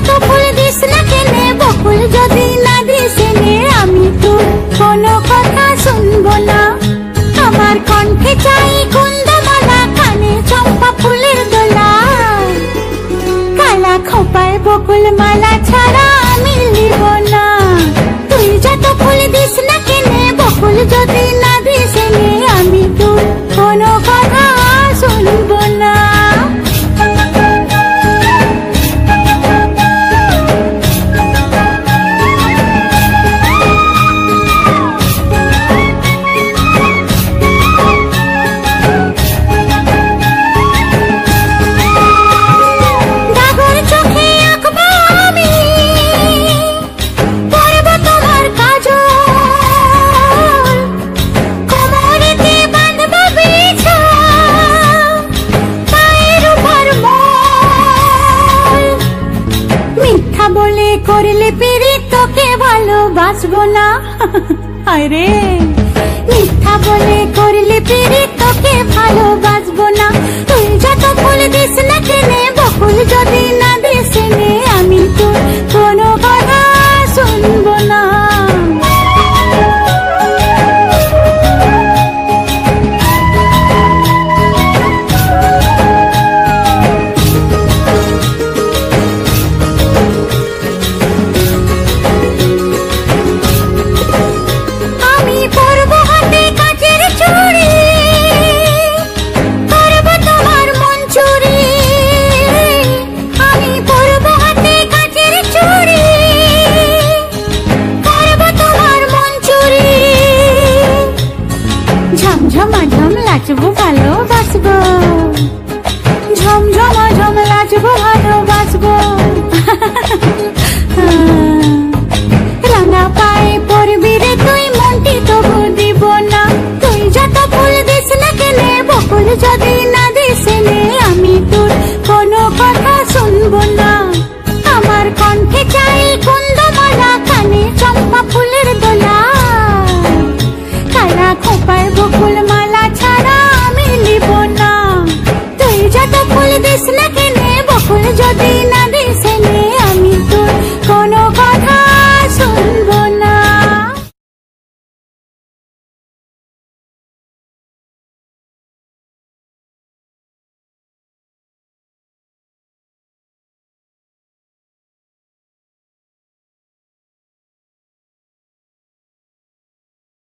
যত ফুল দিস না কেনে, বকুল যদি না দিস এনে, আমি তোর কোনো কথা শুনবো না। আমার কণ্ঠে চাই কুন্দমালা, কানে চম্পা ফুলের দোলা। কালা খোপায় বকুল মালা ছাড়া আমি নিব না। তুই যত ফুল দিস না কেনে, বকুল যদি না দিস এনে, আমি তোর কোনো কথা শুনবো না। করলে পিরি তোকে ভালোবাসবো না। আরে মিথ্যা বলে করলে পিরি তোকে ভালোবাসবো না। তুই যত ফুল দিস না কেনে, বকুল যদি না দিস এনে, আমি তোর কোনো কথা শুনবো না। ঝমঝমাঝম লাচবো ভালোবাসবো, ঝমঝমাঝম লাচবো ভালোবাসবো। রাঙা পায়ে পড়বি রে তুই, মনটি তবু দিব না। তুই যত ফুল দিস না কেনে, বকুল যদি না দিস এনে, আমি তোর কোনো কথা শুনবো না। আমার কণ্ঠে চাই কুন্দমালা, কানে চম্পা ফুলের দোলা। কালা খোপায় বকুল মালা ছাড়া আমি নিব না। তুই যত ফুল দিস না কেনে, বকুল যদি